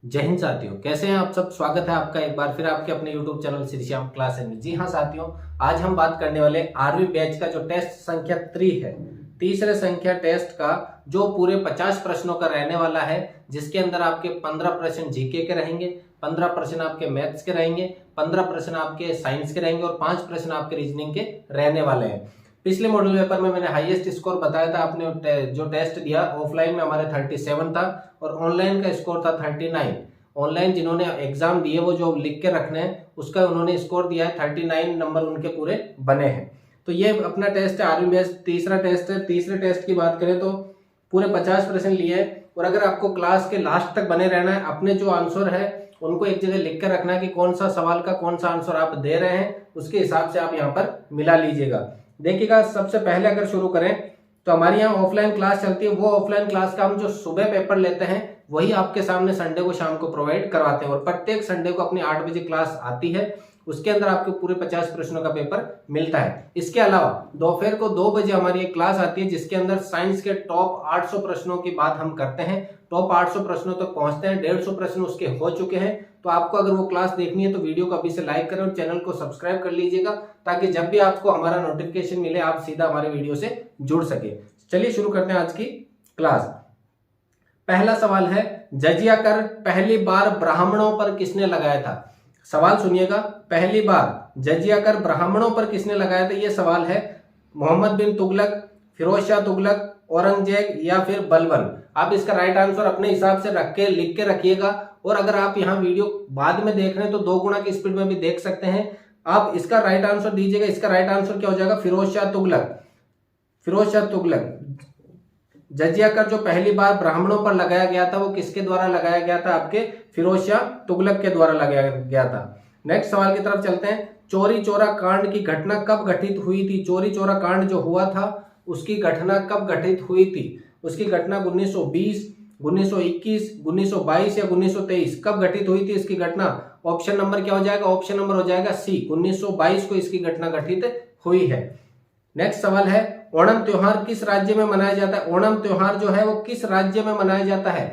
जय हिंद साथियों, कैसे हैं आप सब। स्वागत है आपका एक बार फिर आपके अपने YouTube channel Shri Shyam classes में। जी हाँ साथियों, आज हम बात करने वाले 8वीं बैच का जो टेस्ट संख्या 3 है, तीसरे संख्या टेस्ट का जो पूरे 50 प्रश्नों का रहने वाला है, जिसके अंदर आपके 15 प्रश्न जीके के रहेंगे, 15 प्रश्न आपके मैथ्स के रहेंगे, 15 प्रश्न आपके साइंस के रहेंगे और 5 प्रश्न आपके रीजनिंग के रहने वाले हैं। पिछले मॉडल पेपर में मैंने हाईएस्ट स्कोर बताया था, आपने जो टेस्ट दिया ऑफलाइन में हमारे 37 था और ऑनलाइन का स्कोर था 39। ऑनलाइन जिन्होंने एग्जाम दिए वो जो लिख के रखने हैं उसका उन्होंने स्कोर दिया है 39 नंबर उनके पूरे बने हैं। तो ये अपना टेस्ट है, 8वीं बैच तीसरा टेस्ट है। तीसरे टेस्ट की बात करें तो पूरे 50 प्रश्न लिए हैं और अगर आपको क्लास के लास्ट तक बने रहना है, अपने जो आंसर है उनको एक जगह लिख कर रखना है कि कौन सा सवाल का कौन सा आंसर आप दे रहे हैं, उसके हिसाब से आप यहाँ पर मिला लीजिएगा। देखिएगा, सबसे पहले अगर शुरू करें तो हमारी यहाँ ऑफलाइन क्लास चलती है। वो ऑफलाइन क्लास का हम जो सुबह पेपर लेते हैं वही आपके सामने संडे को शाम को प्रोवाइड करवाते हैं और प्रत्येक संडे को अपनी 8 बजे क्लास आती है। उसके अंदर आपको पूरे 50 प्रश्नों का पेपर मिलता है। इसके अलावा दोपहर को 2 बजे हमारी एक क्लास आती है जिसके अंदर साइंस के टॉप 800 प्रश्नों की बात हम करते हैं। टॉप 800 प्रश्नों तक पहुंचते हैं, 150 प्रश्न उसके हो चुके हैं। तो आपको अगर वो क्लास देखनी है तो वीडियो को अभी से लाइक करें और चैनल को सब्सक्राइब कर लीजिएगा, ताकि जब भी आपको हमारा नोटिफिकेशन मिले आप सीधा हमारे वीडियो से जुड़ सके। चलिए शुरू करते हैं आज की क्लास। पहला सवाल है, जजिया कर पहली बार ब्राह्मणों पर किसने लगाया था। सवाल सुनिएगा, पहली बार जजिया कर ब्राह्मणों पर किसने लगाया था। यह सवाल है मोहम्मद बिन तुगलक, फिरोज शाह तुगलक, औरंगजेब या फिर बलबन। आप इसका राइट आंसर अपने हिसाब से रख के लिख के रखिएगा और अगर आप यहाँ वीडियो बाद में देख रहे हैं तो 2 गुना की स्पीड में भी देख सकते हैं। आप इसका राइट आंसर दीजिएगा। इसका राइट आंसर क्या हो जाएगा, फिरोज शाह तुगलक। फिरोज शाह तुगलक। जजिया कर जो पहली बार ब्राह्मणों पर लगाया गया था वो किसके द्वारा लगाया गया था, आपके फिरोज शाह तुगलक के द्वारा लगाया गया था। नेक्स्ट सवाल की तरफ चलते हैं। चोरी चोरा कांड की घटना कब घटित हुई थी। चोरी चोरा कांड जो हुआ था उसकी घटना कब घटित हुई थी। उसकी घटना 1920, 1921, 1922 या 1923 कब घटित हुई थी इसकी घटना। ऑप्शन नंबर क्या हो जाएगा, ऑप्शन नंबर हो जाएगा सी, 1922 को इसकी घटना घटित हुई है। नेक्स्ट सवाल है, ओणम त्योहार किस राज्य में मनाया जाता है। ओणम त्योहार जो है वो किस राज्य में मनाया जाता है।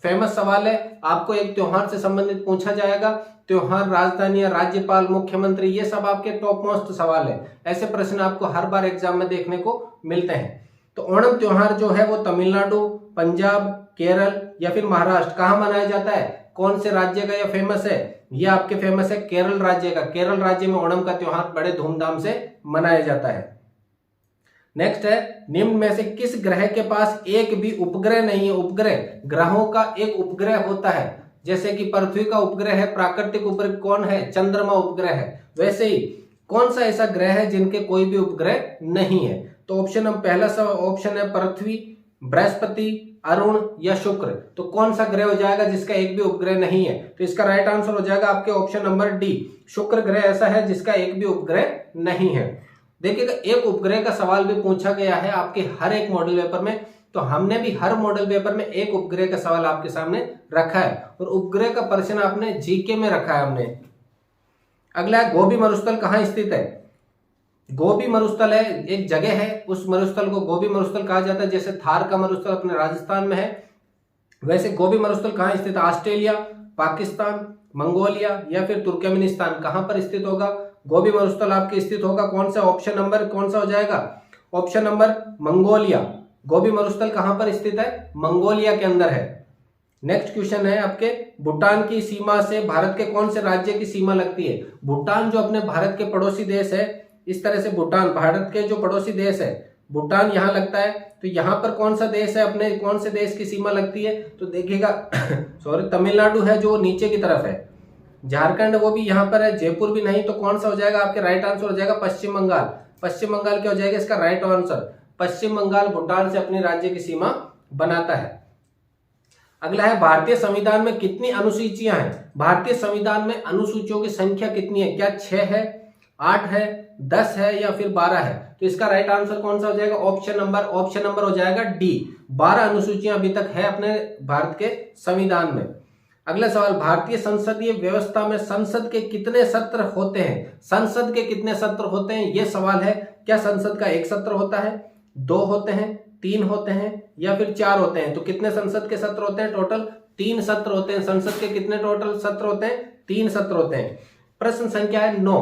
फेमस सवाल है, आपको एक त्योहार से संबंधित पूछा जाएगा। त्योहार, राजधानी, राज्यपाल, मुख्यमंत्री, ये सब आपके टॉप मोस्ट सवाल है। ऐसे प्रश्न आपको हर बार एग्जाम में देखने को मिलते हैं। तो ओणम त्योहार जो है वो तमिलनाडु, पंजाब, केरल या फिर महाराष्ट्र कहाँ मनाया जाता है, कौन से राज्य का यह फेमस है। यह आपके फेमस है केरल राज्य का। केरल राज्य में ओणम का त्योहार बड़े धूमधाम से मनाया जाता है। नेक्स्ट है, निम्न में से किस ग्रह के पास एक भी उपग्रह नहीं है। उपग्रह, ग्रहों का एक उपग्रह होता है, जैसे कि पृथ्वी का उपग्रह है, प्राकृतिक उपग्रह कौन है, चंद्रमा उपग्रह है। वैसे ही कौन सा ऐसा ग्रह है जिनके कोई भी उपग्रह नहीं है। तो ऑप्शन पहला ऑप्शन है पृथ्वी, बृहस्पति, अरुण या शुक्र। तो कौन सा ग्रह हो जाएगा जिसका एक भी उपग्रह नहीं है। तो इसका राइट आंसर हो जाएगा आपके ऑप्शन नंबर डी, शुक्र ग्रह ऐसा है जिसका एक भी उपग्रह नहीं है। देखिएगा, एक उपग्रह का सवाल भी पूछा गया है आपके हर एक मॉडल पेपर में। तो हमने भी हर मॉडल पेपर में एक उपग्रह का सवाल आपके सामने रखा है और उपग्रह का प्रश्न आपने जीके में रखा है हमने। अगला है, गोबी मरुस्थल कहाँ स्थित है। गोबी मरुस्थल है, एक जगह है, उस मरुस्थल को गोबी मरुस्थल कहा जाता है। जैसे थार का मरुस्थल अपने राजस्थान में है, वैसे गोबी मरुस्थल कहाँ स्थित है। ऑस्ट्रेलिया, पाकिस्तान, मंगोलिया या फिर तुर्कमेनिस्तान, कहां पर स्थित होगा। गोबी मरुस्थल आपके स्थित होगा कौन सा, ऑप्शन नंबर कौन सा हो जाएगा, ऑप्शन नंबर मंगोलिया। गोबी मरुस्थल कहां पर स्थित है, मंगोलिया के अंदर है। नेक्स्ट क्वेश्चन है आपके, भूटान की सीमा से भारत के कौन से राज्य की सीमा लगती है। भूटान जो अपने भारत के पड़ोसी देश है, इस तरह से भूटान भारत के जो पड़ोसी देश है, भूटान यहाँ लगता है। तो यहाँ पर कौन सा देश है, अपने कौन से देश की सीमा लगती है। तो देखिएगा सॉरी, तमिलनाडु है जो नीचे की तरफ है, झारखंड वो भी यहाँ पर है, जयपुर भी नहीं। तो कौन सा हो जाएगा, आपके राइट आंसर हो जाएगा पश्चिम बंगाल। पश्चिम बंगाल क्या हो जाएगा इसका राइट आंसर। पश्चिम बंगाल भूटान से अपनी राज्य की सीमा बनाता है। अगला है, भारतीय संविधान में कितनी अनुसूचियां हैं। भारतीय संविधान में अनुसूचियों की संख्या कितनी है, क्या 6 है, 8 है, 10 है या फिर 12 है। तो इसका राइट आंसर कौन सा हो जाएगा, ऑप्शन नंबर हो जाएगा डी, 12 अनुसूचियां अभी तक है अपने भारत के संविधान में। अगला सवाल, भारतीय संसदीय व्यवस्था में संसद के कितने सत्र होते हैं। संसद के कितने सत्र होते हैं, यह सवाल है। क्या संसद का एक सत्र होता है, 2 होते हैं, 3 होते हैं या फिर 4 होते हैं। तो कितने संसद के सत्र होते हैं, टोटल 3 सत्र होते हैं। संसद के कितने टोटल सत्र होते हैं? 3 सत्र होते हैं। प्रश्न संख्या है 9,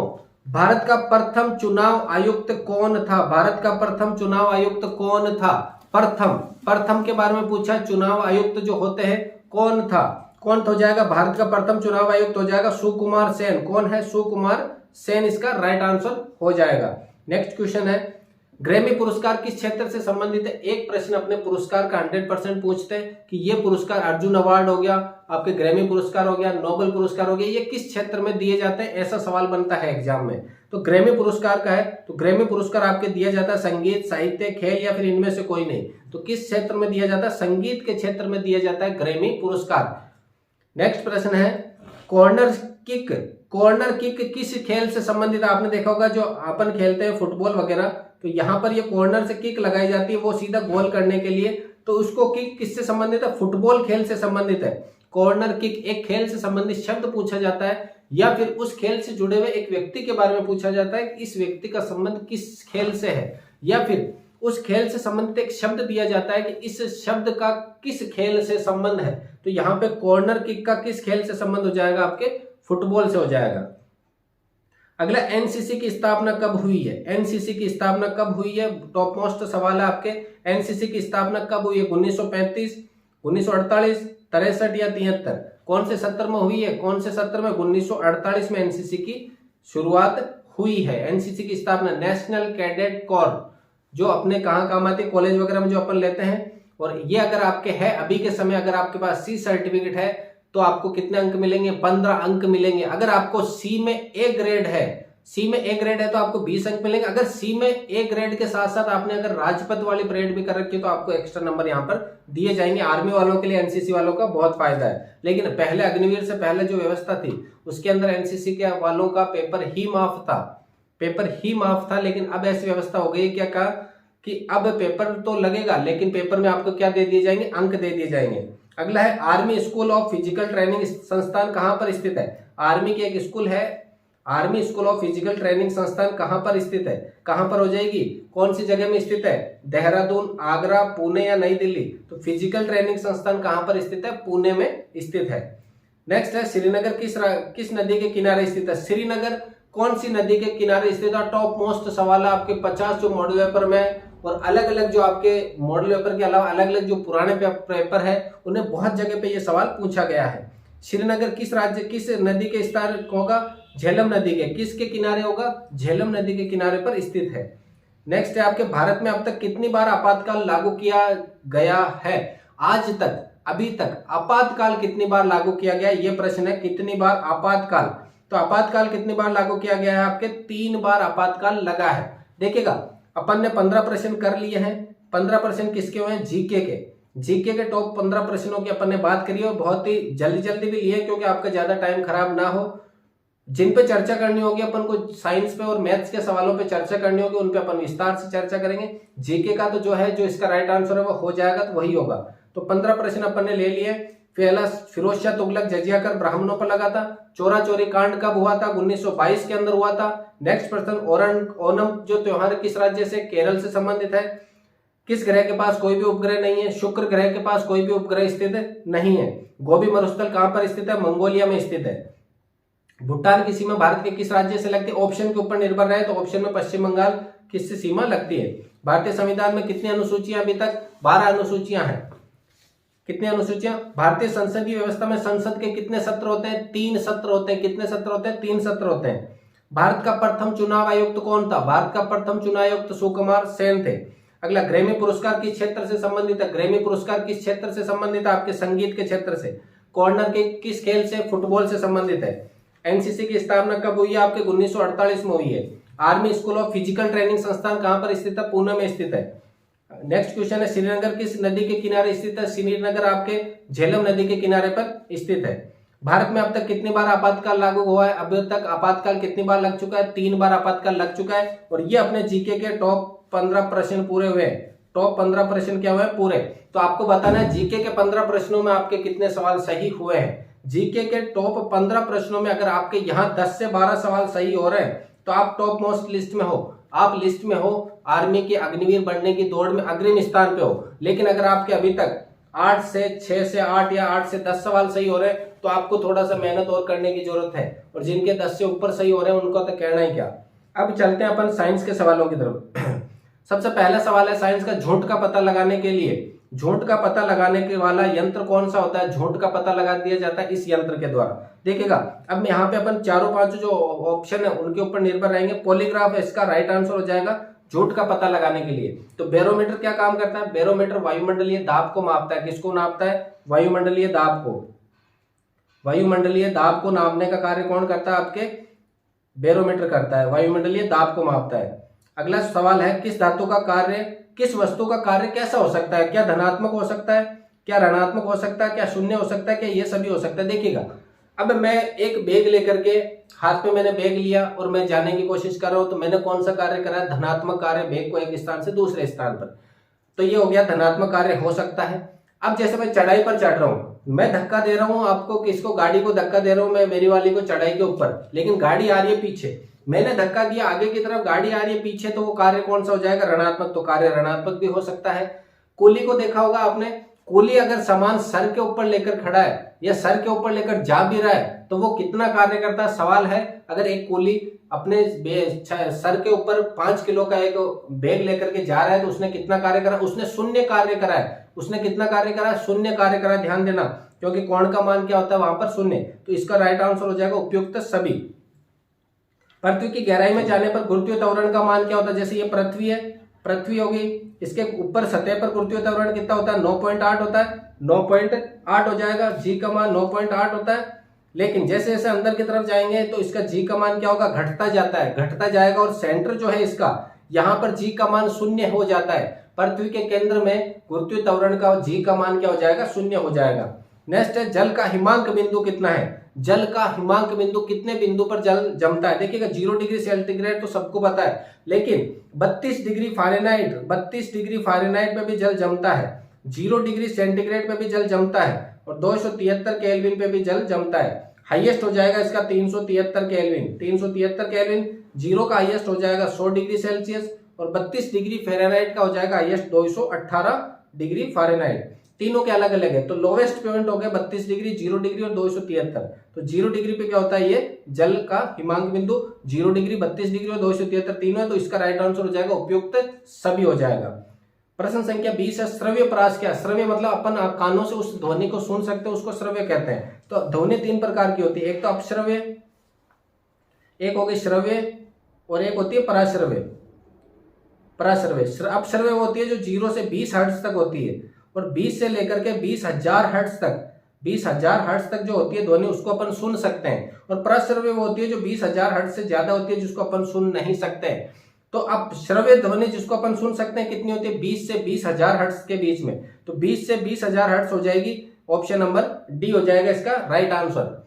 भारत का प्रथम चुनाव आयुक्त कौन था? भारत का प्रथम चुनाव आयुक्त कौन था? प्रथम के बारे में पूछा, चुनाव आयुक्त जो होते हैं कौन था? कौन हो जाएगा? भारत का प्रथम चुनाव आयुक्त हो जाएगा सुकुमार सेन। कौन है? सुकुमार सेन इसका राइट आंसर हो जाएगा। नेक्स्ट क्वेश्चन है, ग्रैमी पुरस्कार किस क्षेत्र से संबंधित है? एक प्रश्न अपने पुरस्कार का 100% पूछते हैं कि ये पुरस्कार अर्जुन अवार्ड हो गया, आपके ग्रैमी पुरस्कार हो गया, नोबेल पुरस्कार हो गया, ये किस क्षेत्र में दिए जाते हैं? ऐसा सवाल बनता है एग्जाम में। तो ग्रैमी पुरस्कार का है, तो ग्रैमी पुरस्कार आपके दिया जाता है संगीत, साहित्य, खेल या फिर इनमें से कोई नहीं। तो किस क्षेत्र में दिया जाता है? संगीत के क्षेत्र में दिया जाता है ग्रैमी पुरस्कार। नेक्स्ट प्रश्न है, कॉर्नर किक किस खेल से संबंधित? आपने देखा होगा जो अपन खेलते हैं फुटबॉल वगैरह, तो यहाँ पर ये कॉर्नर से किक लगाई जाती है वो सीधा गोल करने के लिए, तो उसको किक किससे संबंधित है? फुटबॉल खेल से संबंधित है। कॉर्नर किक एक खेल से संबंधित शब्द पूछा जाता है या फिर उस खेल से जुड़े हुए एक व्यक्ति के बारे में पूछा जाता है कि इस व्यक्ति का संबंध किस खेल से है, या फिर उस खेल से संबंधित एक शब्द दिया जाता है कि इस शब्द का किस खेल से संबंध है। तो यहाँ पे कॉर्नर किक का किस खेल से संबंध हो जाएगा? आपके फुटबॉल से हो जाएगा। अगला, एनसीसी की स्थापना कब हुई है? एनसीसी की स्थापना कब हुई है? टॉप मोस्ट सवाल है आपके। एनसीसी की स्थापना कब हुई है? 1935, 1948, 63 या 73? कौन से सत्र में हुई है? कौन से सत्र में? 1948 में एनसीसी की शुरुआत हुई है। एनसीसी की स्थापना नेशनल कैडेट कोर, जो अपने कहाँ काम आती है? कॉलेज वगैरह में जो अपन लेते हैं। और ये अगर आपके है अभी के समय, अगर आपके पास सी सर्टिफिकेट है तो आपको कितने अंक मिलेंगे? 15 अंक मिलेंगे। अगर आपको सी में ए ग्रेड है, तो आपको 20 अंक मिलेंगे। अगर सी में ए ग्रेड के साथ साथ आपने अगर राजपथ वाली परेड भी कर रखी है तो आपको एक्स्ट्रा नंबर यहाँ पर दिए जाएंगे। आर्मी वालों के लिए एनसीसी वालों का बहुत फायदा है। लेकिन पहले अग्निवीर से पहले जो व्यवस्था थी उसके अंदर एनसीसी के वालों का पेपर ही माफ था। लेकिन अब ऐसी व्यवस्था हो गई, क्या कहा कि अब पेपर तो लगेगा लेकिन पेपर में आपको क्या दे दिए जाएंगे? अंक दे दिए जाएंगे। अगला है, army school of physical training संस्थान कहां पर स्थित है? आर्मी की एक स्कूल है, army school of physical training संस्थान कहां पर स्थित है? कहां पर हो जाएगी? कौन सी जगह में स्थित है? देहरादून, आगरा, पुणे या नई दिल्ली? तो फिजिकल ट्रेनिंग संस्थान कहां पर स्थित है? पुणे में स्थित है। नेक्स्ट है, श्रीनगर किस नदी के किनारे स्थित है? श्रीनगर कौन सी नदी के किनारे स्थित है? टॉप मोस्ट सवाल है आपके 50 जो मॉडल पेपर में, और अलग अलग जो आपके मॉडल पेपर के अलावा अलग अलग जो पुराने पेपर है उन्हें बहुत जगह पे ये सवाल पूछा गया है। श्रीनगर किस नदी के स्थान होगा? झेलम नदी के। किसके किनारे होगा? झेलम नदी के किनारे पर स्थित है। नेक्स्ट है आपके, भारत में अब तक कितनी बार आपातकाल लागू किया गया है? आज तक, अभी तक आपातकाल कितनी बार लागू किया गया? ये प्रश्न है, कितनी बार आपातकाल? तो आपातकाल कितनी बार लागू किया गया है? आपके 3 बार आपातकाल लगा है। देखिएगा, अपन ने 15 प्रश्न कर लिए हैं। 15 प्रश्न किसके हुए हैं? जीके के टॉप 15 प्रश्नों की अपन ने बात करी और बहुत ही जल्दी भी लिए क्योंकि आपका ज्यादा टाइम खराब ना हो। जिन पे चर्चा करनी होगी अपन को, साइंस पे और मैथ्स के सवालों पे चर्चा करनी होगी, उन पे अपन विस्तार से चर्चा करेंगे। जीके का तो जो है, जो इसका राइट आंसर है वो हो जाएगा, तो वही होगा। तो 15 प्रश्न अपन ने ले लिए। पहला, फिरोज शाह तुगलक जजिया कर ब्राह्मणों पर लगा था। चोरा चोरी कांड कब हुआ था? 1922 के अंदर हुआ था। नेक्स्ट प्रश्न, ओणम जो त्योहार किस राज्य से? केरल से संबंधित है। किस ग्रह के पास कोई भी उपग्रह नहीं है? शुक्र ग्रह के पास कोई भी उपग्रह स्थित नहीं है। गोबी मरुस्थल कहां पर स्थित है? मंगोलिया में स्थित है। भूटान की सीमा भारत के किस राज्य से लगती है? ऑप्शन के ऊपर निर्भर रहे तो ऑप्शन में पश्चिम बंगाल किससे सीमा लगती है। भारतीय संविधान में कितनी अनुसूचियां? अभी तक 12 अनुसूचियां हैं। कितनी अनुसूचियां? भारतीय संसदीय व्यवस्था में संसद के कितने सत्र होते हैं? 3 सत्र होते हैं। कितने सत्र होते हैं? 3 सत्र होते हैं। भारत का प्रथम चुनाव आयुक्त कौन था? भारत का प्रथम चुनाव आयुक्त सुकुमार सेन थे। अगला, ग्रैमी पुरस्कार किस क्षेत्र से संबंधित है? ग्रैमी पुरस्कार किस क्षेत्र से संबंधित है? आपके संगीत के क्षेत्र से। कॉर्नर के किस खेल से? फुटबॉल से संबंधित है। एनसीसी की स्थापना कब हुई है? आपके 1948 में हुई है। Army school of physical training संस्थान कहां पर स्थित है? पुणे में स्थित है। नेक्स्ट क्वेश्चन है, श्रीनगर किस नदी के किनारे स्थित है? श्रीनगर आपके झेलम नदी के किनारे पर स्थित है। भारत में अब तक कितनी बार आपातकाल लागू हुआ है? अभी तक आपातकाल कितनी बार लग चुका है? 3 बार आपातकाल लग चुका है। और ये अपने जीके के टॉप 15 प्रश्न पूरे हुए। टॉप 15 प्रश्न क्या हुए? पूरे। तो आपको बताना है जीके के 15 प्रश्नों में आपके कितने सवाल सही हुए हैं। जीके के टॉप 15 प्रश्नों में अगर आपके यहाँ 10 से 12 सवाल सही हो रहे हैं तो आप टॉप मोस्ट लिस्ट में हो, आप लिस्ट में हो, आर्मी के अग्निवीर बनने की दौड़ में अग्रिम स्थान पे हो। लेकिन अगर आपके अभी तक 8 से 6 से 8 या 8 से 10 सवाल सही हो रहे हैं तो आपको थोड़ा सा मेहनत और करने की जरूरत है, और जिनके 10 से ऊपर सही हो रहे हैं उनको तो कहना ही क्या। अब चलते हैं अपन साइंस के सवालों की तरफ। सबसे पहला सवाल है साइंस का, झूठ का पता लगाने के लिए, झूठ का पता लगाने के वाला यंत्र कौन सा होता है? झूठ का पता लगा दिया जाता है इस यंत्र के द्वारा। देखिएगा अब यहाँ पे अपन चारों पांचों जो ऑप्शन है उनके ऊपर निर्भर रहेंगे। पॉलीग्राफ इसका राइट आंसर हो जाएगा झूठ का पता लगाने के लिए। तो बैरोमीटर क्या काम करता है? बैरोमीटर वायुमंडलीय दाब को मापता है। किसको नापता है? वायुमंडलीय दाब को। वायुमंडलीय दाब को नापने का कार्य कौन करता है? आपके बैरोमीटर करता है, वायुमंडलीय दाब को मापता है। अगला सवाल है, किस धातु का कार्य, किस वस्तु का कार्य कैसा हो सकता है? क्या धनात्मक हो सकता है, क्या ऋणात्मक हो सकता है, क्या शून्य हो सकता है, क्या ये सभी हो सकता है? देखिएगा अब मैं एक बैग लेकर के हाथ में मैंने बैग लिया और मैं जाने की कोशिश कर रहा हूं, तो मैंने कौन सा कार्य करा? धनात्मक कार्य, बैग को एक स्थान से दूसरे स्थान पर, तो ये हो गया धनात्मक कार्य हो सकता है। अब जैसे मैं चढ़ाई पर चढ़ रहा हूं, मैं धक्का दे रहा हूं आपको, किसको? गाड़ी को धक्का दे रहा हूं मैं, मेरी वाली को चढ़ाई के ऊपर, लेकिन गाड़ी आ रही है पीछे, मैंने धक्का दिया आगे की तरफ, गाड़ी आ रही है पीछे, तो वो कार्य कौन सा हो जाएगा? ऋणात्मक। तो कार्य ऋणात्मक भी हो सकता है। कुली को देखा होगा आपने, कुली अगर सामान सर के ऊपर लेकर खड़ा है या सर के ऊपर लेकर जा भी रहा है तो वो कितना कार्य करता है? सवाल है, अगर एक कुली अपने सर के ऊपर 5 किलो का एक बैग लेकर के जा रहा है तो उसने कितना कार्य करा? उसने शून्य कार्य करा है। उसने कितना कार्य करा? शून्य कार्य करा। ध्यान देना, क्योंकि कोण का मान क्या होता है वहां पर? शून्य। तो इसका राइट आंसर हो जाएगा उपयुक्त सभी। पृथ्वी की गहराई में जाने पर गुरुत्वीय त्वरण का मान क्या होता है? जैसे ये पृथ्वी है, पृथ्वी होगी, इसके ऊपर सतह पर गुरुत्वीय त्वरण कितना होता है? 9.8 होता है, 9.8 हो जाएगा। जी का मान 9.8 होता है। लेकिन जैसे जैसे अंदर की तरफ जाएंगे तो इसका जी का मान क्या होगा? घटता जाता है, घटता जाएगा, और सेंटर जो है इसका, यहाँ पर जी का मान शून्य हो जाता है। पृथ्वी के केंद्र में गुरुत्वीय त्वरण का जी का मान क्या हो जाएगा? शून्य हो जाएगा। नेक्स्ट है, जल का हिमांक बिंदु कितना है? जल का हिमांक बिंदु, कितने बिंदु पर जल जमता है? देखिएगा 0 डिग्री सेंटीग्रेड तो सबको पता है, लेकिन 32 डिग्री फ़ारेनहाइट, 32 डिग्री फ़ारेनहाइट पे भी जल जमता है, 0 डिग्री सेंटीग्रेड पे भी जल जमता है, और 273 केल्विन पे भी जल जमता है। हाईएस्ट हो जाएगा इसका 373 केल्विन, 373 केल्विन। 0 का हाईएस्ट हो जाएगा 100 डिग्री सेल्सियस, और 32 डिग्री फ़ारेनहाइट का हो जाएगा हाईएस्ट 218 डिग्री फ़ारेनहाइट। तीनों के अलग अलग है, तो लोवेस्ट पॉइंट हो गया 32 डिग्री, 0 डिग्री और 273। तो 0 डिग्री पे क्या होता है? ये जल का हिमांक बिंदु 0 डिग्री, 32 डिग्री और 273 तीनों है, तो इसका राइट आंसर हो जाएगा उपयुक्त सभी हो जाएगा। प्रश्न संख्या 20 है, श्रव्य परास क्या? श्रव्य मतलब अपन कानों से उस ध्वनि को सुन सकते हैं, उसको श्रव्य कहते हैं। तो ध्वनि 3 प्रकार की होती है, एक तो अपश्रव्य, एक होगी श्रव्य, और एक होती है पराश्रव्य। पराश्रव्य, अपश्रव्य होती है जो 0 से 20 हर्ट्ज तक होती है, और 20 से लेकर के 20,000 हर्ट्ज तक, 20,000 हर्ट्ज तक जो होती है ध्वनि उसको अपन सुन सकते हैं। और प्रश्रव्य वो होती है जो 20,000 हर्ट्ज से ज्यादा होती है, जिसको अपन सुन नहीं सकते हैं। तो अब श्रव्य ध्वनि जिसको अपन सुन सकते हैं कितनी होती है? 20 से 20,000 हर्ट्ज के बीच में, तो 20 से 20,000 हर्ट्ज हो जाएगी। ऑप्शन नंबर डी हो जाएगा इसका राइट आंसर।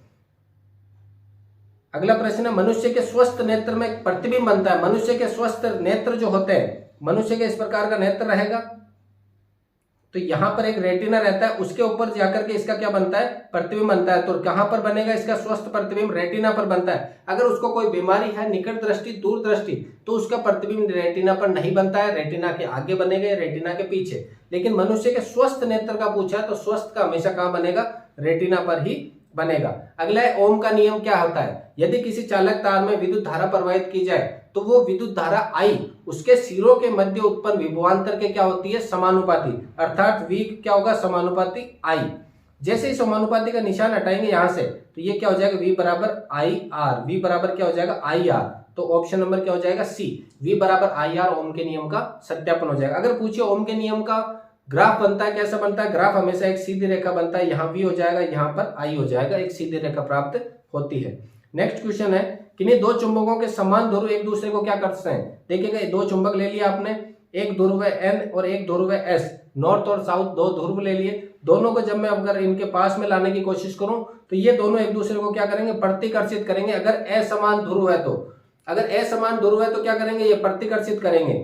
अगला प्रश्न है, मनुष्य के स्वस्थ नेत्र में प्रतिबिंब बनता है। मनुष्य के स्वस्थ नेत्र जो होते हैं, मनुष्य के इस प्रकार का नेत्र रहेगा, तो यहां पर एक रेटिना रहता है, उसके ऊपर जाकर के इसका क्या बनता है? प्रतिबिंब बनता है। तो कहां पर बनेगा इसका स्वस्थ प्रतिबिंब? रेटिना पर बनता है। अगर उसको कोई बीमारी है, निकट दृष्टि, दूर दृष्टि, तो उसका प्रतिबिंब रेटिना पर नहीं बनता है, रेटिना के आगे बनेगा, रेटिना के पीछे। लेकिन मनुष्य के स्वस्थ नेत्र का पूछा है तो स्वस्थ का हमेशा कहां बनेगा? रेटिना पर ही बनेगा। अगला है, ओम का नियम क्या होता है? यदि किसी चालक तार में विद्युत धारा प्रवाहित की जाए तो वो विद्युत धारा आई उसके सिरों के मध्य उत्पन्न विभवांतर के क्या होती है? समानुपाती, अर्थात V क्या होगा? समानुपाती I। जैसे ही समानुपाती का निशान हटाएंगे यहां से, तो ये क्या हो जाएगा? V बराबर IR, V बराबर क्या हो जाएगा? IR। तो ऑप्शन नंबर क्या हो जाएगा? C, V बराबर IR ओम के नियम का सत्यापन हो जाएगा। अगर पूछिए ओम के नियम का ग्राफ बनता है, कैसा बनता है? ग्राफ हमेशा एक सीधी रेखा बनता है, यहाँ V हो जाएगा, यहाँ पर I हो जाएगा, एक सीधी रेखा प्राप्त होती है। नेक्स्ट क्वेश्चन है, किन्हीं दो चुंबकों के समान ध्रुव एक दूसरे को क्या करते हैं? देखिएगा, दो चुंबक ले लिया आपने, एक ध्रुव है N और एक ध्रुव है S, नॉर्थ और साउथ दो ध्रुव ले लिए। दोनों को जब मैं अगर इनके पास में लाने की कोशिश करूं तो ये दोनों एक दूसरे को क्या करेंगे? प्रतिकर्षित करेंगे। अगर असमान ध्रुव है तो, अगर असमान ध्रुव है तो क्या करेंगे? ये प्रतिकर्षित करेंगे।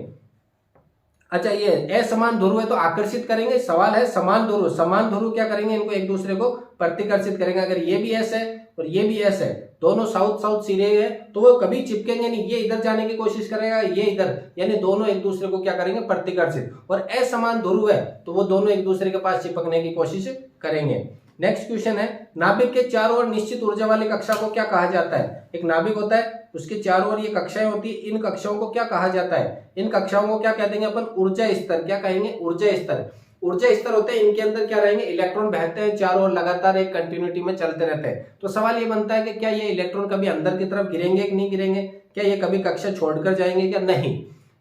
अच्छा, ये असमान ध्रुव है तो आकर्षित करेंगे। सवाल है समान ध्रुव, समान ध्रुव क्या करेंगे, इनको एक दूसरे को प्रतिकर्षित करेंगे। अगर ये भी एस है और ये भी एस है, दोनों साउथ साउथ सिरे है, तो वो कभी चिपकेंगे नहीं। ये इधर जाने की कोशिश करेगा, ये इधर, यानी दोनों एक दूसरे को क्या करेंगे, प्रतिकर्षित। और असमान ध्रुव है तो वो दोनों एक दूसरे के पास चिपकने की कोशिश करेंगे। नेक्स्ट क्वेश्चन है, नाभिक के चारों ओर निश्चित ऊर्जा वाली कक्षा को क्या कहा जाता है। एक नाभिक होता है, उसके चारों ओर ये कक्षाएं होती है, इन कक्षाओं को क्या कहा जाता है, इन कक्षाओं को क्या कह देंगे अपन, ऊर्जा स्तर। क्या कहेंगे, ऊर्जा स्तर। ऊर्जा स्तर होते हैं, इनके अंदर क्या रहेंगे, इलेक्ट्रॉन बहते हैं चारों ओर, लगातार एक कंटिन्यूटी में चलते रहते हैं। तो सवाल ये बनता है कि क्या ये इलेक्ट्रॉन कभी अंदर की तरफ गिरेंगे कि नहीं गिरेंगे, क्या ये कभी कक्षा छोड़कर जाएंगे क्या, नहीं।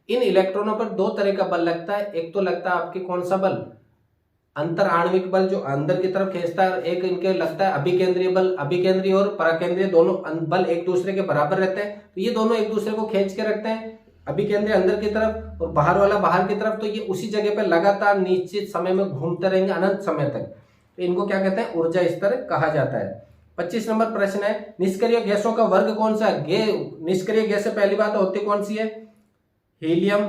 इन इलेक्ट्रॉनों पर दो तरह का बल लगता है। एक तो लगता है आपके कौन सा बल, अंतर आणविक बल जो अंदर की तरफ खींचता है, और एक इनके लगता है अभिकेंद्रीय बल। अभिकेंद्रीय और पराकेंद्रीय दोनों बल एक दूसरे के बराबर रहते हैं, तो ये दोनों एक दूसरे को खींच के रखते हैं। अभिकेंद्रीय अंदर की तरफ और बाहर वाला बाहर की तरफ, तो ये उसी जगह पर लगातार निश्चित समय में घूमते रहेंगे अनंत समय तक। तो इनको क्या कहते हैं, ऊर्जा स्तर कहा जाता है। 25 नंबर प्रश्न है, निष्क्रिय गैसों का वर्ग कौन सा है। निष्क्रिय गैस से पहली बात होती कौन सी है, helium,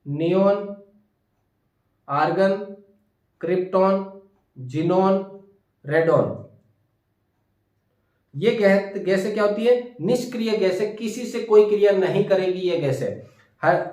neon, argon, krypton, xenon, radon. ये गैसें क्या होती है, निष्क्रिय गैसें, किसी से कोई क्रिया नहीं करेगी ये गैसें।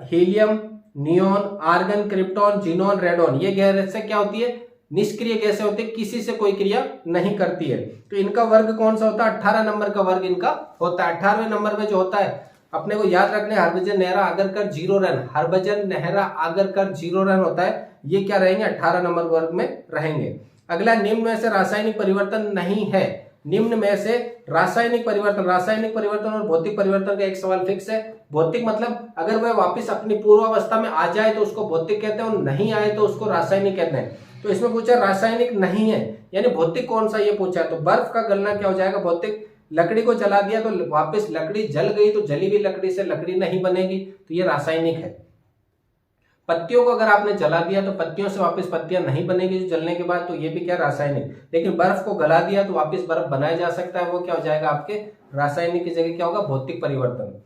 Helium, neon, argon, krypton, xenon, radon, ये गैसें क्या होती है, निष्क्रिय गैसें होती है, किसी से कोई क्रिया नहीं करती है। तो इनका वर्ग कौन सा होता है, 18 नंबर का वर्ग इनका होता है। 18वें नंबर में जो होता है, अपने को याद रखने, हरभजन नेहरा आगर कर 0 रन, हरभजन नेहरा आगर कर 0 रन होता है, ये क्या रहेंगे, 18 नंबर वर्ग में रहेंगे। अगला, निम्न में से रासायनिक परिवर्तन नहीं है। निम्न में से रासायनिक परिवर्तन और भौतिक परिवर्तन का एक सवाल फिक्स है। भौतिक मतलब अगर वह वापस अपनी पूर्वावस्था में आ जाए तो उसको भौतिक कहते हैं, और नहीं आए तो उसको रासायनिक कहते हैं। तो इसमें पूछा रासायनिक नहीं है, यानी भौतिक कौन सा ये पूछा है। तो बर्फ का गलना क्या हो जाएगा, भौतिक। लकड़ी को जला दिया तो वापस लकड़ी जल गई, तो जली हुई लकड़ी से लकड़ी नहीं बनेगी, तो ये रासायनिक है। पत्तियों को अगर आपने जला दिया तो पत्तियों से वापस पत्तियां नहीं बनेगी जो जलने के बाद, तो ये भी क्या, रासायनिक। लेकिन बर्फ को गला दिया तो वापस बर्फ बनाया जा सकता है, वो क्या हो जाएगा आपके, रासायनिक की जगह क्या होगा, भौतिक परिवर्तन।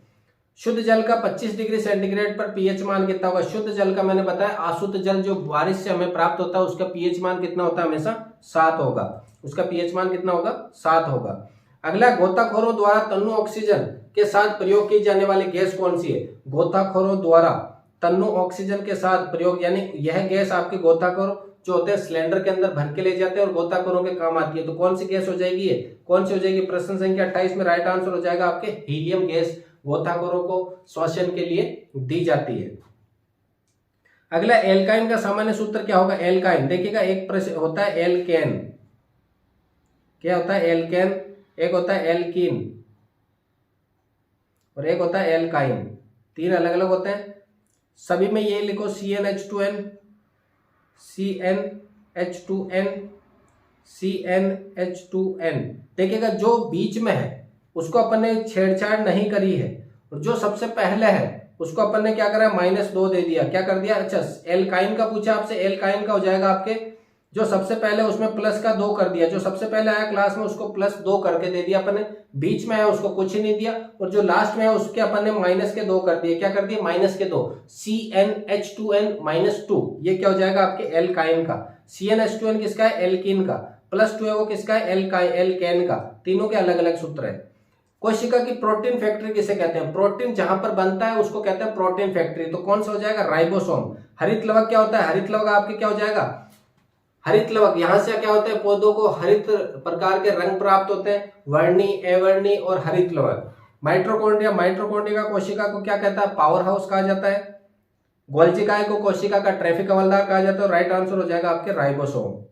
शुद्ध जल का 25 डिग्री सेंटीग्रेड पर पीएच मान कितना होगा। शुद्ध जल का मैंने बताया, अशुद्ध जल जो बारिश से हमें प्राप्त होता है उसका पीएच मान कितना होता है, हमेशा 7 होगा। उसका पीएच मान कितना होगा, 7 होगा। अगला, गोताखोरों द्वारा तन्नु ऑक्सीजन के साथ प्रयोग की जाने वाली गैस कौन सी है। गोताखोरों द्वारा तन्नु ऑक्सीजन के साथ प्रयोग, यानी यह गैस आपके गोताखोर जो होते हैं सिलेंडर के अंदर भर के ले जाते हैं और गोताखोरों के काम आती है, तो कौन सी गैस हो जाएगी, ये कौन सी हो जाएगी। प्रश्न संख्या 28 में राइट आंसर हो जाएगा आपके हीलियम गैस, गोताखोरों को श्वसन के लिए दी जाती है। अगला, एल्काइन का सामान्य सूत्र क्या होगा। एल्काइन देखिएगा, एक प्रश्न होता है एल्केन, क्या होता है, एल्केन, एक होता है एल्कीन और एक होता है एल्काइन, 3 अलग अलग होते हैं। सभी में ये लिखो CnH2n, CnH2n, CnH2n। देखिएगा, जो बीच में है उसको अपन ने छेड़छाड़ नहीं करी है, और जो सबसे पहले है उसको अपन ने क्या करा, -2 दे दिया। क्या कर दिया, अच्छा एल्काइन का पूछा आपसे, एल्काइन का हो जाएगा आपके, जो सबसे पहले उसमें प्लस का 2 कर दिया, जो सबसे पहले आया क्लास में उसको +2 करके दे दिया अपन ने, बीच में आया उसको कुछ ही नहीं दिया, और जो लास्ट में है उसके अपन ने -2 कर दिए। क्या कर दिए, -2, CnH2n -2, ये क्या हो जाएगा आपके एल्काइन का। CnH2n किसका है, एल्कीन का, +2 है वो किसका है, एल्केन का। तीनों के अलग अलग सूत्र है। कोशिका की प्रोटीन फैक्ट्री किसे कहते हैं, प्रोटीन जहां पर बनता है उसको कहते हैं प्रोटीन फैक्ट्री, तो कौन सा हो जाएगा, राइबोसोम। हरित लवक क्या होता है, हरित लवक आपके क्या हो जाएगा, हरित लवक, यहां से क्या होता है, पौधों को हरित प्रकार के रंग प्राप्त होते हैं, वर्णी, अवर्णी और हरित लवक। माइटोकॉन्ड्रिया, माइटोकॉन्ड्रिया का कोशिका को क्या कहता है, पावर हाउस कहा जाता है। गोल्जिकाय को कोशिका का ट्रैफिक हवलदार कहा जाता है, राइट आंसर हो जाएगा आपके राइबोसोम।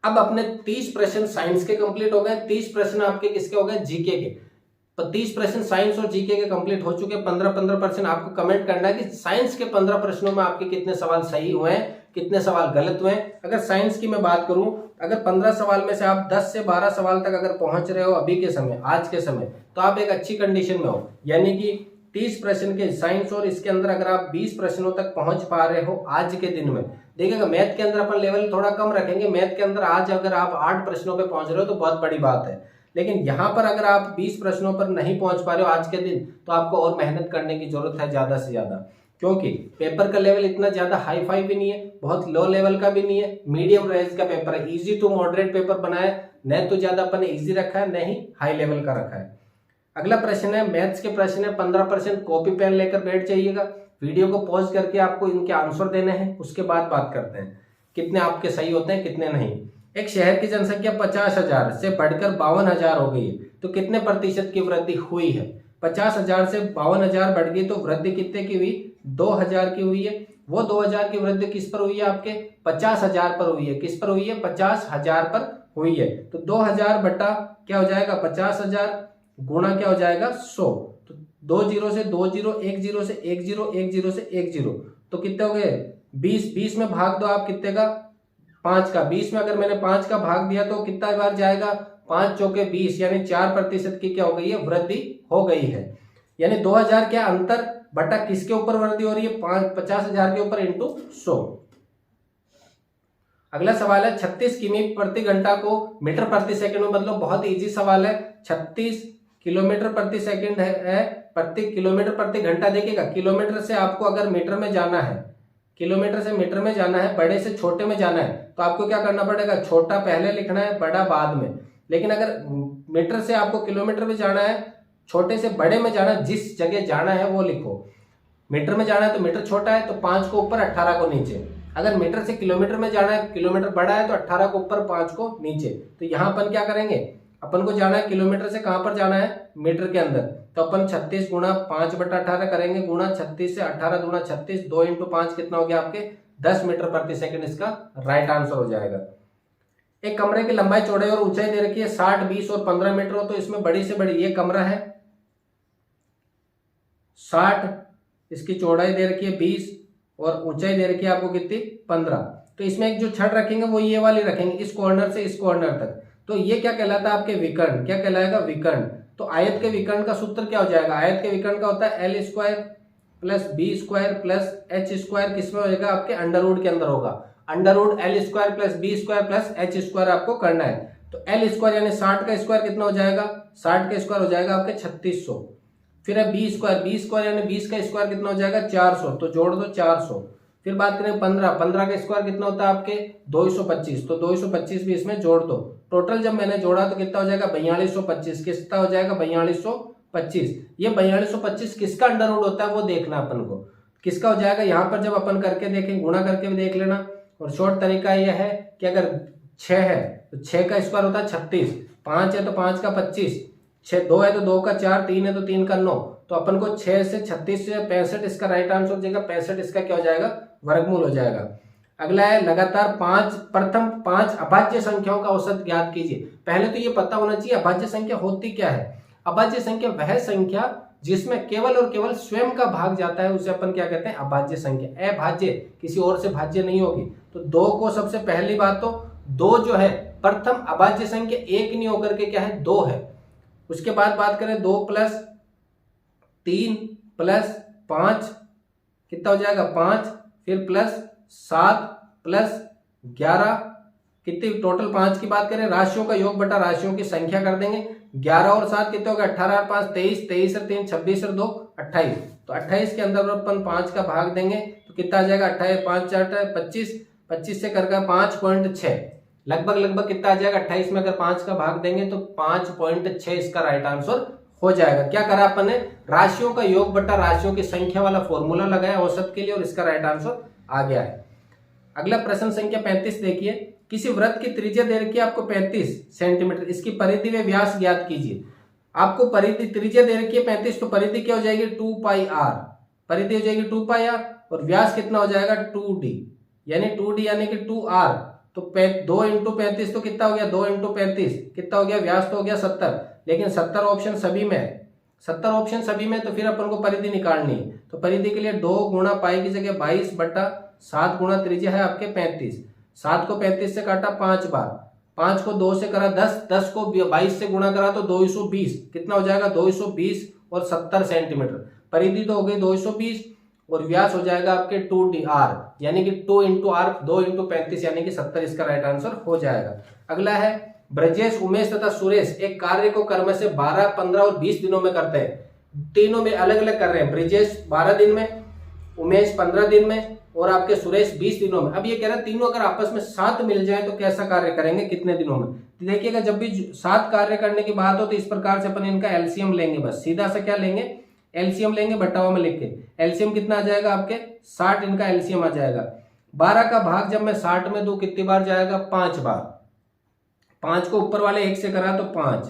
अब अपने 30 प्रश्न साइंस के कंप्लीट हो गए, 30 प्रश्न आपके किसके हो गए, जीके के। तो 30 प्रश्न साइंस और जीके के कंप्लीट हो चुके। 15-15 प्रश्न आपको कमेंट करना है कि साइंस के 15 प्रश्नों में आपके कितने सवाल सही हुए हैं, कितने सवाल गलत हुए हैं। अगर साइंस की मैं बात करूं, अगर 15 सवाल में से आप 10 से 12 सवाल तक अगर पहुंच रहे हो अभी के समय, आज के समय, तो आप एक अच्छी कंडीशन में हो। यानी कि 30 प्रश्न के साइंस और इसके अंदर अगर आप 20 प्रश्नों तक पहुंच पा रहे हो आज के दिन में, देखिएगा मैथ के अंदर अपन लेवल थोड़ा कम रखेंगे। मैथ के अंदर आज अगर आप 8 प्रश्नों पे पहुंच रहे हो तो बहुत बड़ी बात है, लेकिन यहाँ पर अगर आप 20 प्रश्नों पर नहीं पहुंच पा रहे हो आज के दिन, तो आपको और मेहनत करने की जरूरत है ज्यादा से ज्यादा। क्योंकि पेपर का लेवल इतना ज्यादा हाई फाई भी नहीं है, बहुत लो लेवल का भी नहीं है, मीडियम रेंज का पेपर है, इजी टू मॉडरेट पेपर बनाया, न तो ज्यादा अपन ने इजी रखा है, न ही हाई लेवल का रखा है। अगला प्रश्न है, मैथ्स के प्रश्न है, 15% कॉपी पेन लेकर बैठ जाइएगा, वीडियो को पॉज करके आपको इनके आंसर देने हैं, उसके बाद बात करते हैं कितने आपके सही होते हैं कितने नहीं। एक शहर की जनसंख्या 50,000 से बढ़कर 52,000 हो गई है, तो कितने प्रतिशत की वृद्धि हुई है? 50,000 से 52,000 बढ़ गई, तो वृद्धि कितने की हुई? 2,000 की हुई है। वो 2,000 की वृद्धि किस पर हुई है? आपके 50,000 पर हुई है। किस पर हुई है? 50,000 पर हुई है। तो 2,000 बटा क्या हो जाएगा? 50,000 गुणा क्या हो जाएगा? 100। तो 2 जीरो से 2 जीरो, 1 जीरो से 1 जीरो, 1 जीरो से 1 जीरो, तो कितने हो गए? 20। 20 में भाग दो आप कितने का? 5 का। 20 में अगर मैंने 5 का भाग दिया तो कितना बार जाएगा? 5 चौके 20, यानी 4% की क्या हो गई है? वृद्धि हो गई है। यानी 2,000 क्या अंतर बटा किसके ऊपर वृद्धि हो रही है? 50,000 के ऊपर इंटू 100। अगला सवाल है, 36 किमी प्रति घंटा को मीटर प्रति सेकंड में बदलो। बहुत इजी सवाल है। 36 किलोमीटर प्रति सेकंड है, प्रति किलोमीटर प्रति घंटा। देखिएगा, किलोमीटर से आपको अगर मीटर में जाना है, किलोमीटर से मीटर में जाना है, बड़े से छोटे में जाना है, तो आपको क्या करना पड़ेगा? छोटा पहले लिखना है, बड़ा बाद में। लेकिन अगर मीटर से आपको किलोमीटर में जाना है, छोटे से बड़े में जाना है, जिस जगह जाना है वो लिखो। मीटर में जाना है तो मीटर छोटा है, तो 5 को ऊपर 18 को नीचे। अगर मीटर से किलोमीटर में जाना है, किलोमीटर बड़ा है, तो 18 को ऊपर 5 को नीचे। तो यहाँ अपन क्या करेंगे? अपन को जाना है किलोमीटर से कहां पर जाना है? मीटर के अंदर। तो अपन 36 गुणा 5/18 करेंगे, गुणा 36 से 18 गुणा 36, 2 इंटू 5 कितना हो गया आपके? 10 मीटर प्रति सेकंड इसका राइट आंसर हो जाएगा। एक कमरे की लंबाई चौड़ाई और ऊंचाई दे रखी है 60, 20 और 15 मीटर हो, तो इसमें बड़ी से बड़ी ये कमरा है 60, इसकी चौड़ाई दे रखी है 20 और ऊंचाई दे रखी है आपको कितनी? 15। तो इसमें एक जो छड़ रखेंगे वो ये वाली रखेंगे, इस कॉर्नर से इस कॉर्नर तक। तो ये क्या कहलाता है? आपके विकर्ण। क्या कहलाएगा? विकर्ण। तो आयत के विकर्ण का सूत्र क्या हो जाएगा? आयत के विकर्ण का होता है L² plus B² plus H²। किसमें हो जाएगा? आपके अंडर रूट के अंदर होगा। Under root L² plus B² plus H² आपको करना है। तो L² यानी 60 का स्क्वायर कितना हो जाएगा? 60 का स्क्वायर हो जाएगा आपके 3600। फिर है B² यानी 20 का स्क्वायर कितना हो जाएगा? 400। तो जोड़ दो 400। फिर बात करें 15 का स्क्वायर कितना होता है आपके? 225। तो 225 भी इसमें जोड़ दो। टोटल जब मैंने जोड़ा तो कितना हो जाएगा? 4225। कितना हो जाएगा? 4225। ये 4225 किसका अंडर रूट होता है वो देखना अपन को। किसका हो जाएगा? यहाँ पर जब अपन करके देखें, गुणा करके भी देख लेना। और शॉर्ट तरीका यह है कि अगर 6 है तो 6 का स्क्वायर होता है 36, 5 है तो 5 का 25, 2 है तो 2 का 4, 3 है तो 3 का 9। तो अपन को 6 से 36 से 65 इसका राइट आंसर हो जाएगा। 65 इसका क्या हो जाएगा? वर्गमूल हो जाएगा। अगला है, लगातार प्रथम 5 अभाज्य संख्याओं का औसत ज्ञात कीजिए। पहले तो ये पता होना चाहिए अभाज्य संख्या होती क्या है। अभाज्य संख्या वह संख्या जिसमें केवल और केवल स्वयं का भाग जाता है, उसे अपन क्या कहते हैं? अभाज्य संख्या। अभाज्य किसी और से भाज्य नहीं होगी। तो 2 को सबसे पहली बात तो 2 जो है प्रथम अभाज्य संख्या 1 नहीं होकर के क्या है? 2 है। उसके बाद बात करें 2 + 3 + 5 कितना हो जाएगा? 5। फिर प्लस 7 + 11 कितनी? टोटल 5 की बात करें, राशियों का योग बटा राशियों की संख्या कर देंगे। 11 और 7 कितने हो गए? 18 और 5 23, 23 और 3 26 और 2 28। तो 28 के अंदर अपन 5 का भाग देंगे तो कितना आ जाएगा? 28, 5 4 25, 25 से करके 5.6, लगभग कितना आ जाएगा? 28 में अगर 5 का भाग देंगे तो 5.6 इसका राइट आंसर हो जाएगा। क्या करा अपन ने? राशियों का योग बटा राशियों की संख्या वाला फॉर्मूला लगाया औसत के लिए और इसका राइट आंसर आ गया है। अगला प्रश्न संख्या 35 देखिए। किसी वृत्त की त्रिज्या दे रखी है आपको 35 सेंटीमीटर, इसकी परिधि व व्यास ज्ञात कीजिए। आपको परिधि त्रिज्या दे रखी है 35, तो परिधि क्या हो जाएगी? 2πr। परिधि हो जाएगी 2πr और व्यास कितना हो जाएगा? 2d, यानी 2d यानी कि 2r। तो 2 × 35 तो कितना हो गया? 2 × 35 कितना हो गया? व्यास तो हो गया 70। लेकिन 70 ऑप्शन सभी में है, 70 ऑप्शन सभी में, तो फिर अपन को परिधि निकालनी है। तो परिधि के लिए 2 गुणा पाई की जगह 22/7 गुणा त्रिज्या है आपके 35। 7 को 35 से काटा 5 बार, 5 को 2 से करा 10, 10 को 22 से गुणा करा तो 220। कितना हो जाएगा? 220 और 70 सेंटीमीटर। परिधि तो हो गई 220 और व्यास हो जाएगा आपके 2dr, यानी कि 2 × r, 2 × 35 यानी कि 70 इसका राइट आंसर हो जाएगा। अगला है, ब्रजेश, उमेश तथा सुरेश एक कार्य को क्रम से 12, 15 और 20 दिनों में करते हैं। तीनों में अलग अलग कर रहे हैं। ब्रजेश 12 दिन में, उमेश 15 दिन में और आपके सुरेश 20 दिनों में। अब ये कह रहा है तीनों अगर आपस में 7 मिल जाए तो कैसा कार्य करेंगे, कितने दिनों में। तो देखिएगा जब भी 7 कार्य करने की बात हो तो इस प्रकार से अपन इनका एलसीएम लेंगे, बस सीधा सा क्या लेंगे, एलसीएम लेंगे, बटाओ में लिख के एलसीएम कितना आ जाएगा आपके 60, इनका एलसीएम आ जाएगा। 12 का भाग जब मैं 60 में दूं कितनी बार जाएगा, 5 बार। 5 को ऊपर वाले 1 से करा तो 5,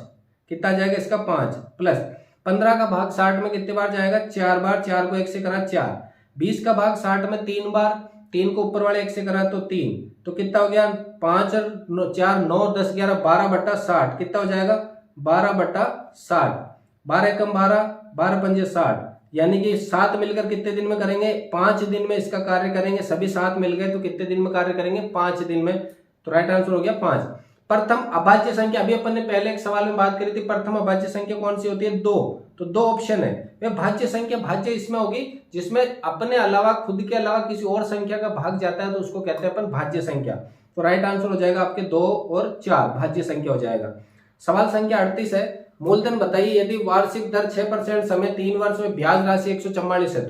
कितना जाएगा इसका 5, प्लस 15 का भाग 60 में कितनी बार जाएगा, 4 बार। 4 को 1 से करा 4। 20 का भाग 60 में 3 बार, 3 को ऊपर वाले 1 से करा तो 3, तो कितना हो गया 5 और 4 9 10 11 12 बटा 60, कितना हो जाएगा 12 बटा 60। 12 एकम 12, 12 पंजे 60, यानी कि 7 मिलकर कितने दिन में करेंगे, 5 दिन में इसका कार्य करेंगे। सभी 7 मिल गए तो कितने दिन में कार्य करेंगे, 5 दिन में। तो राइट आंसर हो गया 5। प्रथम अभाज्य संख्या, अभी अपन ने पहले एक सवाल में बात करी थी, प्रथम अभाज्य संख्या कौन सी होती है, 2। तो 2 ऑप्शन है। वे भाज्य संख्या, भाज्य इसमें होगी जिसमें अपने अलावा, खुद के अलावा किसी और संख्या का भाग जाता है तो उसको कहते हैं अपन भाज्य संख्या। तो राइट आंसर हो जाएगा आपके 2 और 4 भाज्य संख्या हो जाएगा। सवाल संख्या 38 है, मूलधन बताइए यदि वार्षिक दर 6% समय 3 वर्ष में ब्याज राशि 144 है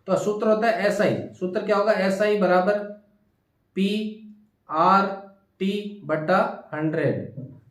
तो सूत्र होता है एसआई। सूत्र क्या होगा, एसआई बराबर पी आर टी बटा 100।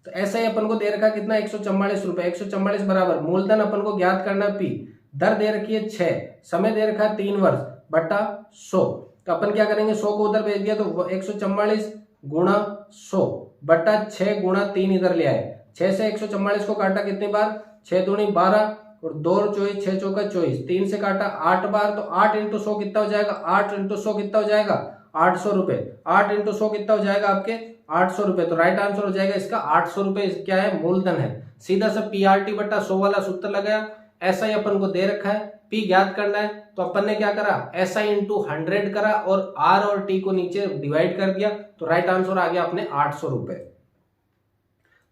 तो ऐसा ही अपन को दे रखा कितना 144 रुपए। 144 बराबर मूलधन अपन को ज्ञात करना पी, दर दे रखी है 6, समय दे रखा है 3 वर्ष बटा 100। तो अपन क्या करेंगे, 100 को उधर भेज दिया तो 144 गुणा 100 बटा 6 गुणा 3 इधर ले आए। 6 से 144 को काटा कितनी बार, 6 दूनी 12 और 2 और 24, 6 चौका 24, 3 से काटा 8 बार, तो 8 इंटू 100 कितना हो जाएगा, 8 इंटू 100 कितना हो जाएगा 800 रुपए। 8 इंटू 100 कितना हो जाएगा आपके 800 रुपए। तो राइट आंसर हो जाएगा इसका 800 रुपए क्या है, मूलधन है। सीधा सा पीआरटी बटा 100 वाला सूत्र लगाया। ऐसा ही अपन को दे रखा है, पी ज्ञात करना है तो अपन ने क्या करा, ऐसा ही इंटू 100 करा और आर और टी को नीचे डिवाइड कर दिया। तो राइट आंसर आ गया अपने 800 रुपए।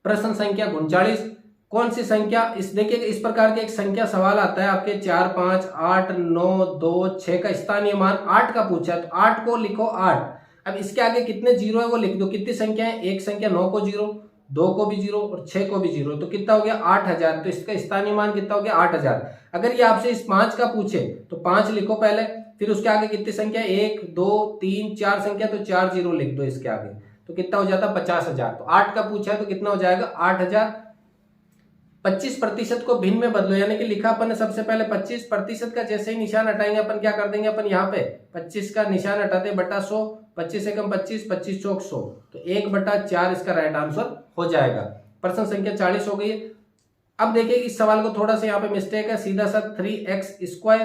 प्रश्न संख्या 39, कौन सी संख्या, इस देखिए इस प्रकार के एक संख्या सवाल आता है आपके 4 5 8 9 2 6 का स्थानीय मान 8 का पूछा है तो 8 को लिखो 8। अब इसके आगे कितने जीरो है वो लिख दो। कितनी संख्या है, एक संख्या 9 को 0, 2 को भी 0 और 6 को भी 0, तो कितना हो गया 8000। तो इसका स्थानीय मान कितना हो गया 8000। अगर ये आपसे इस 5 का पूछे तो 5 लिखो पहले, फिर उसके आगे कितनी संख्या 1 2 3 4 संख्या, तो 4 जीरो लिख दो इसके आगे, तो कितना हो जाता 50,000। तो 8 का पूछा है तो कितना हो जाएगा 8000। 25% को भिन्न में बदलो, यानी कि लिखा अपन ने सबसे पहले 25% का जैसे ही निशान हटाएंगे अपन क्या कर देंगे, अपन यहाँ पे 25 का निशान हटाते बटा 100, 25 एकम 25, 25 चौक 100, तो 1/4 इसका राइट आंसर हो जाएगा। प्रश्न संख्या 40 हो गई। अब देखिए इस सवाल को थोड़ा सा यहाँ पे मिस्टेक है, सीधा सा 3x²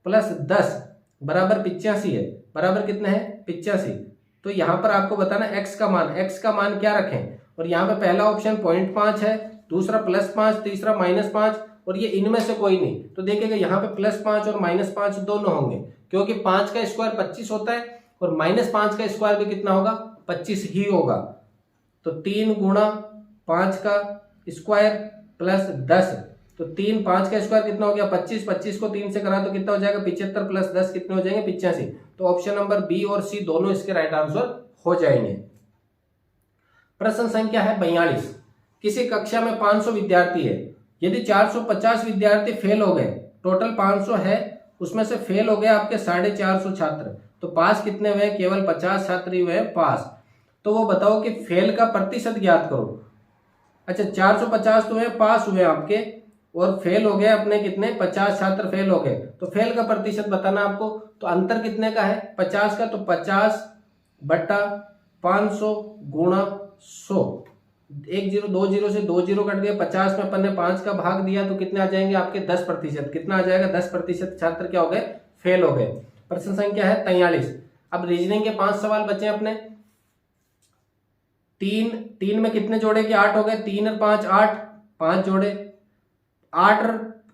प्लस 10 बराबर 85 है, बराबर कितने है 85। तो यहाँ पर आपको बताना x का मान क्या रखें, और यहाँ पे पहला ऑप्शन 0.5 है, दूसरा +5, तीसरा -5 और ये इनमें से कोई नहीं। तो देखिएगा यहाँ पे +5 और -5 दोनों होंगे, क्योंकि 5 का स्क्वायर 25 होता है और -5 का स्क्वायर भी कितना होगा 25 ही होगा। तो 3 गुणा 5 का स्क्वायर प्लस 10, तो 3 5 का स्क्वायर कितना हो गया 25, 25 को 3 से करा तो कितना हो जाएगा 75 प्लस 10 कितने हो जाएंगे 85। तो ऑप्शन नंबर बी और सी दोनों इसके राइट आंसर हो जाएंगे। प्रश्न संख्या है 42, किसी कक्षा में 500 विद्यार्थी है, यदि 450 विद्यार्थी फेल हो गए, टोटल 500 है, उसमें से फेल हो गए आपके 450 छात्र, तो पास कितने हुए, केवल 50 छात्र ही हुए पास। तो वो बताओ कि फेल का प्रतिशत ज्ञात करो। अच्छा 450 तो हुए पास हुए आपके, और फेल हो गए अपने कितने 50 छात्र फेल हो गए, तो फेल का प्रतिशत बताना आपको। तो अंतर कितने का है 50 का, तो 50/500 गुणा 100, 1 0 2 0 से 2 0 कट गए, 50 में अपन ने 5 का भाग दिया तो कितने आ जाएंगे आपके 10%। कितना आ जाएगा 10% छात्र क्या हो गए फेल हो गए। प्रश्न संख्या है 43। अब रीजनिंग के 5 सवाल बचे अपने। 3 में कितने जोड़े कि 8 हो गए, 3 और 5 8, 5 जोड़े। 8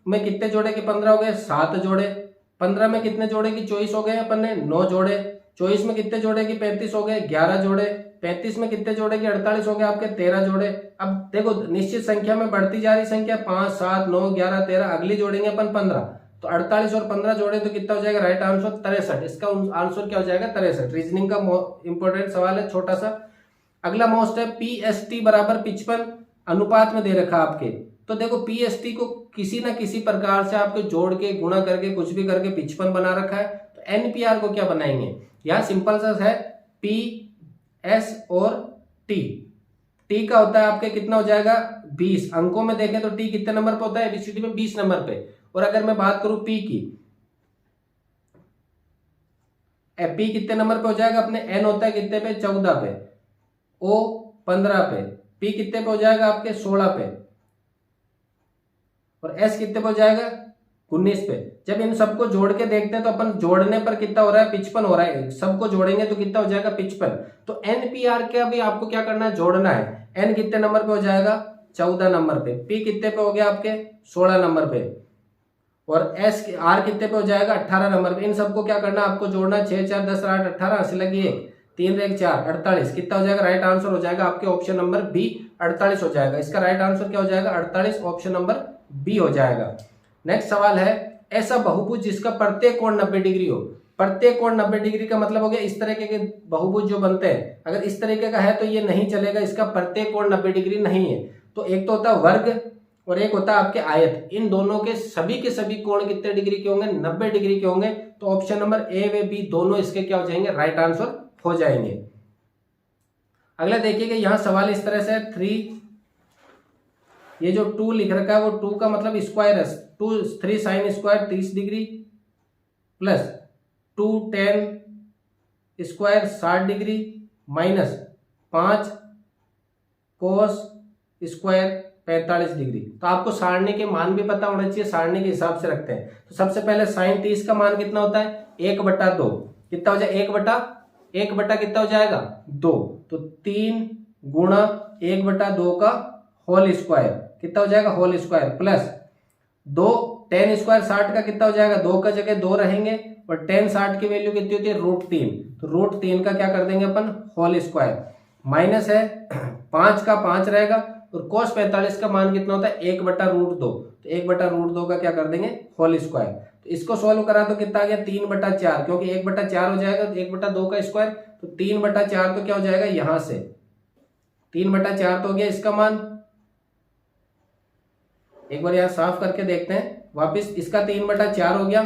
में कितने जोड़े कि 15 हो गए, 7 जोड़े। 15 में कितने जोड़े कि 24 हो गए अपन ने, 9 जोड़े। 24 में कितने जोड़े कि 35 हो गए, 11 जोड़े। 35 में कितने जोड़े कि 48 हो गए आपके, 13 जोड़े। अब देखो निश्चित संख्या में बढ़ती जा रही संख्या 5 7 9 11 13, अगली जोड़ेंगे अपन 15, तो 48 और 15 जोड़े तो कितना हो जाएगा राइट आंसर 63। इसका आंसर क्या हो जाएगा 63। रीजनिंग का इंपॉर्टेंट सवाल है छोटा सा। अगला मोस्ट है PST बराबर 55 अनुपात में दे रखा आपके। तो देखो PST को किसी ना किसी प्रकार से आपके जोड़ के गुणा करके कुछ भी करके 55 बना रखा है। तो तो NPR को क्या बनाएंगे, यहाँ सिंपल सा है P S और T। T का होता है आपके कितना हो जाएगा 20, अंकों में देखें तो T कितने नंबर पे होता है ABCD में 20 नंबर पे। और अगर मैं बात करूं P की, P कितने नंबर पे हो जाएगा अपने, N होता है कितने पे 14 पे, O 15 पे, P कितने पे हो जाएगा आपके 16 पे, और S कितने पे हो जाएगा 19 पे। जब इन सबको जोड़ के देखते हैं तो अपन जोड़ने पर कितना हो रहा है 55 हो रहा है, सबको जोड़ेंगे तो कितना हो जाएगा 55। तो NPR के अभी आपको क्या करना है, जोड़ना है। N कितने नंबर पे हो जाएगा 14 नंबर पे, P कितने पे हो गया आपके 16 नंबर पे, और R कितने पे हो जाएगा 18 नंबर पे। इन सबको क्या करना है आपको जोड़ना, 6 4 10 8 18 से लगी 1 3 1 4 48, कितना हो जाएगा, राइट आंसर हो जाएगा आपके ऑप्शन नंबर बी 48 हो जाएगा। इसका राइट आंसर क्या हो जाएगा 48, ऑप्शन नंबर बी हो जाएगा। नेक्स्ट सवाल है, ऐसा बहुभुज जिसका प्रत्येक कोण 90 डिग्री हो। प्रत्येक कोण 90 डिग्री का मतलब हो गया इस तरीके के बहुभुज जो बनते हैं, अगर इस तरीके का है तो ये नहीं चलेगा, इसका प्रत्येक कोण 90 डिग्री नहीं है। तो एक तो होता है वर्ग और एक होता है आपके आयत, इन दोनों के सभी कोण कितने डिग्री के होंगे 90 डिग्री के होंगे। तो ऑप्शन नंबर ए व बी दोनों इसके क्या हो जाएंगे, राइट आंसर हो जाएंगे। अगला देखिएगा यहाँ सवाल इस तरह से 3, ये जो 2 लिख रखा है वो 2 का मतलब स्क्वायर है, 3 sine square 30 degree plus 2 ten square 60 degree minus 5 cos square 45 degree. तो आपको सारणी के मान भी पता होना चाहिए, सारणी के हिसाब से रखते हैं। तो सबसे पहले साइन 30 का मान कितना होता है 1/2, कितना हो जाए 1 बटा कितना हो जाएगा 2, तो 3 गुणा 1/2 का होल स्क्वायर कितना हो जाएगा whole square plus 2 ten square 60 का कितना हो जाएगा, 2 का जगह 2 रहेंगे और टेन 60 की वैल्यू कितनी होती है √3, तो √3 का क्या कर देंगे अपन होल स्क्वायर, माइनस है 5 का 5 रहेगा और cos 45 का मान कितना होता है 1/√2, तो 1/√2 का क्या कर देंगे होल स्क्वायर। तो इसको सॉल्व करा तो कितना आ गया 3/4, क्योंकि 1/4 हो जाएगा 1/2 का स्क्वायर, तो 3/4 तो क्या हो जाएगा यहां से 3/4 तो हो गया इसका मान। एक बार यहां साफ करके देखते हैं वापिस, इसका 3/4 हो गया।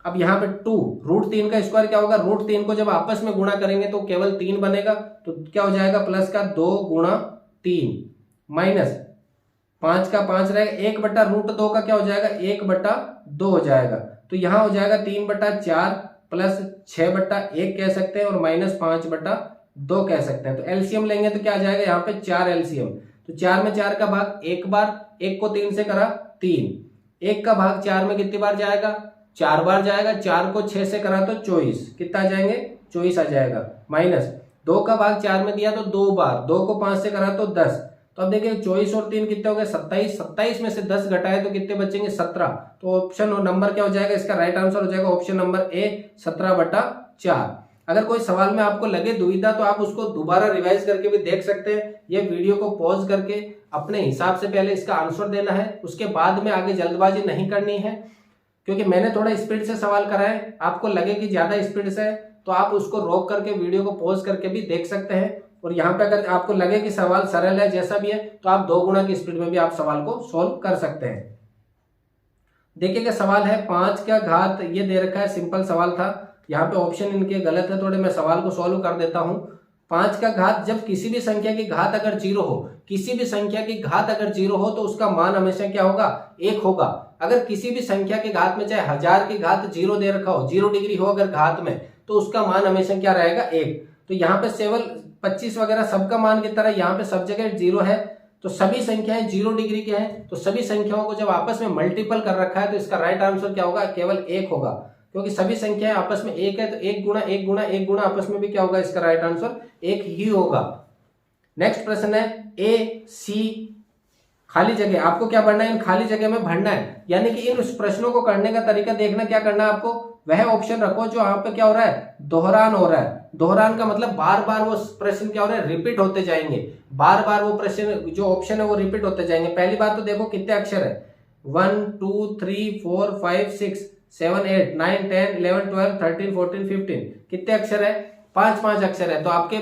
अब यहाँ पे 2 √3 का स्क्वायर क्या होगा, √3 को जब आपस में गुणा करेंगे तो केवल 3 बनेगा, तो क्या हो जाएगा प्लस का 2 गुणा 3 माइनस 5 का 5 रहेगा, 1/√2 का क्या हो जाएगा 1/2 हो जाएगा। तो यहाँ हो जाएगा 3/4 प्लस 6/1 कह सकते हैं और माइनस 5/2 कह सकते हैं। तो एलसीएम लेंगे तो क्या आ जाएगा यहाँ पे 4 एलसीएम, तो 4 में 4 का भाग एक बार, 1 को 3 से करा 3, 1 का भाग 4 में कितनी बार जाएगा 4 बार जाएगा, 4 को 6 से करा तो 24, कितना आ जाएंगे 24 आ जाएगा, माइनस 2 का भाग 4 में दिया तो 2 बार, 2 को 5 से करा तो 10, तो अब देखिए 24 और 3 कितने हो गए 27, 27 में से 10 घटाए तो कितने बचेंगे 17, तो ऑप्शन नंबर क्या हो जाएगा इसका राइट आंसर हो जाएगा ऑप्शन नंबर ए 17/4। अगर कोई सवाल में आपको लगे दुविधा तो आप उसको दोबारा रिवाइज करके भी देख सकते हैं, ये वीडियो को पॉज करके अपने हिसाब से पहले इसका आंसर देना है, उसके बाद में आगे जल्दबाजी नहीं करनी है, क्योंकि मैंने थोड़ा स्पीड से सवाल कराए, आपको लगे कि ज्यादा स्पीड से तो आप उसको रोक करके वीडियो को पॉज करके भी देख सकते हैं, और यहाँ पे अगर आपको लगे कि सवाल सरल है जैसा भी है तो आप 2 गुना की स्पीड में भी आप सवाल को सॉल्व कर सकते हैं। देखिएगा सवाल है 5 का घात, ये दे रखा है सिंपल सवाल था, यहाँ पे ऑप्शन इनके गलत है थोड़े, मैं सवाल को सॉल्व कर देता हूँ। 5 का घात, जब किसी भी संख्या की घात अगर 0 हो, किसी भी संख्या की घात अगर 0 हो तो उसका मान हमेशा क्या होगा 1 होगा। अगर किसी भी संख्या की घात में चाहे 1000 की घात 0 दे रखा हो, 0 डिग्री हो अगर घात में, तो उसका मान हमेशा क्या रहेगा 1। तो यहाँ पे केवल 25 वगैरह सबका मान की तरह यहाँ पे सब जगह 0 है, तो सभी संख्याएं 0 डिग्री के हैं, तो सभी संख्याओं को जब आपस में मल्टीपल कर रखा है तो इसका राइट आंसर क्या होगा केवल 1 होगा, क्योंकि सभी संख्याएं आपस में 1 है, तो 1 गुणा 1 गुणा 1 गुणा आपस में भी क्या होगा इसका राइट आंसर 1 ही होगा। नेक्स्ट प्रश्न है ए सी खाली जगह, आपको क्या भरना है इन खाली जगह में भरना है, यानी कि इन प्रश्नों को करने का तरीका देखना, क्या करना है आपको वह ऑप्शन रखो जो यहाँ पे क्या हो रहा है दोहरान हो रहा है। दोहरान का मतलब बार बार वो प्रश्न क्या हो रहे हैं रिपीट होते जाएंगे, बार बार वो प्रश्न जो ऑप्शन है वो रिपीट होते जाएंगे। पहली बात तो देखो कितने अक्षर है 1 2 3 4 5 6 7 8 9 10 11 12 13 14 15 कितने अक्षर है 5 अक्षर है, तो आपके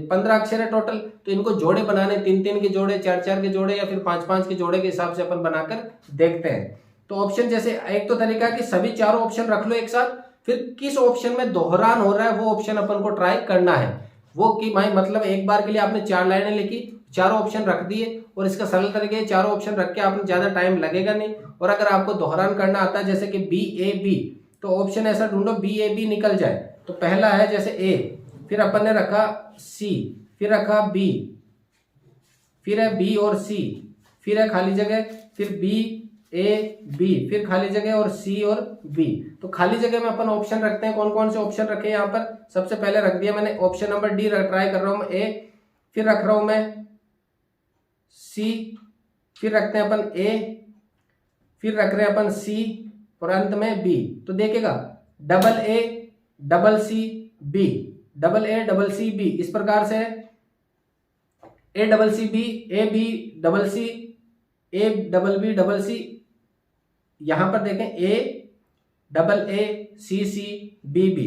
15 अक्षर है टोटल, तो इनको जोड़े बनाने 3 के जोड़े 4 के जोड़े या फिर 5 के जोड़े के हिसाब से अपन बनाकर देखते हैं। तो ऑप्शन जैसे एक तो तरीका कि सभी चारों ऑप्शन रख लो एक साथ, फिर किस ऑप्शन में दोहरान हो रहा है वो ऑप्शन अपन को ट्राई करना है। वो कि भाई मतलब एक बार के लिए आपने 4 लाइनें लिखी, चारों ऑप्शन रख दिए, और इसका सरल तरीके चारों ऑप्शन रख के आपने ज्यादा टाइम लगेगा नहीं। और अगर आपको दोहरान करना आता है जैसे कि BAB, तो ऑप्शन ऐसा ढूंढो BAB निकल जाए। तो पहला है जैसे A, फिर अपन ने रखा C, फिर रखा B, फिर है B और C, फिर है खाली जगह, फिर BAB, फिर खाली जगह और C और B। तो खाली जगह में अपन ऑप्शन रखते हैं, कौन कौन से ऑप्शन रखे यहाँ पर। सबसे पहले रख दिया मैंने ऑप्शन नंबर D, ट्राई कर रहा हूं मैं A, फिर रख रहा हूं मैं C, फिर रखते हैं अपन A, फिर रख रहे हैं अपन C और अंत में B। तो देखिएगा AA CC B, AA CC B, इस प्रकार से ACCB ABCC ABBC। यहां पर देखें AACCBB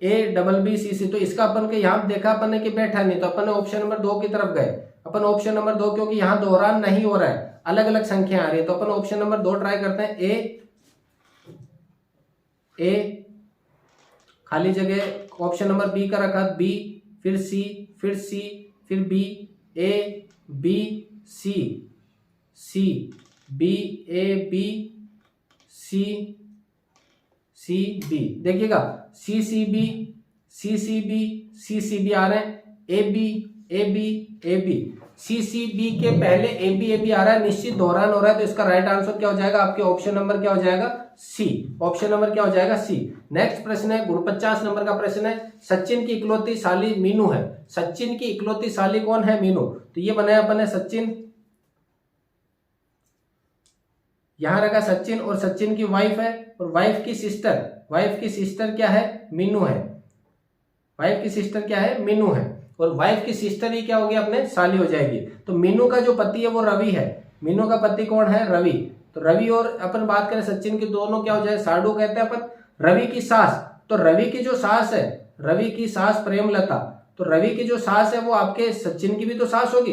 ABBCC। तो इसका अपन के यहां देखा अपन ने कि बैठा नहीं, तो अपन ने ऑप्शन नंबर 2 की तरफ गए। अपन ऑप्शन नंबर 2, क्योंकि यहां दोहरान नहीं हो रहा है, अलग अलग संख्या आ रही है, तो अपन ऑप्शन नंबर 2 ट्राई करते हैं। A खाली जगह ऑप्शन नंबर B का रखा, B, फिर C, फिर C, फिर B, A B C C B A B C C B। देखिएगा CCB CCB CCB आ रहे हैं, AB AB AB। CCB के पहले AB AB आ रहा है, निश्चित दोहरान हो रहा है, तो इसका राइट आंसर क्या हो जाएगा आपके ऑप्शन नंबर क्या हो जाएगा C। ऑप्शन नंबर क्या हो जाएगा C। नेक्स्ट प्रश्न है 49 नंबर का प्रश्न है, सचिन की इकलौती साली मीनू है। सचिन की इकलौती साली कौन है? मीनू। तो ये बनाया अपन ने सचिन, यहां रखा सचिन, और सचिन की वाइफ है, और वाइफ की सिस्टर क्या है? मीनू है। वाइफ की सिस्टर क्या है? मीनू है। और वाइफ की सिस्टर ही क्या होगी अपने? साली हो जाएगी। तो मीनू का जो पति है वो रवि है। मीनू का पति कौन है? रवि। तो रवि और अपन बात करें सचिन की, दोनों क्या हो जाए? साडू कहते हैं अपन। रवि की सास, तो रवि की जो सास है, रवि की सास प्रेमलता, तो रवि की जो सास है वो आपके सचिन की भी तो सास होगी।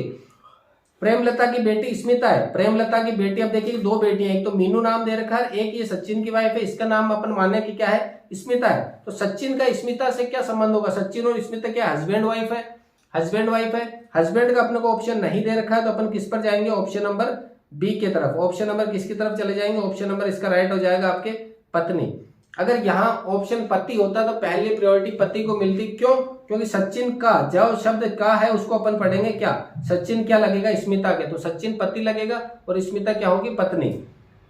प्रेमलता की बेटी स्मिता है। प्रेमलता की बेटी, अब देखिए 2 बेटियां, एक तो मीनू नाम दे रखा है, एक ये सचिन की वाइफ है, इसका नाम अपन माने कि क्या है? स्मिता है। तो सचिन का स्मिता से क्या संबंध होगा? सचिन और स्मिता क्या हस्बैंड वाइफ है? हस्बैंड वाइफ है। हस्बैंड का अपने को ऑप्शन नहीं दे रखा है, तो अपन किस पर जाएंगे? ऑप्शन नंबर बी की तरफ। ऑप्शन नंबर किसकी तरफ चले जाएंगे? ऑप्शन नंबर इसका राइट हो जाएगा आपके पत्नी। अगर यहाँ ऑप्शन पति होता तो पहली प्रायोरिटी पति को मिलती। क्यों? क्योंकि सचिन का जो शब्द का है उसको अपन पढ़ेंगे क्या? सचिन क्या लगेगा? स्मिता के, तो सचिन पति लगेगा और स्मिता क्या होगी? पत्नी।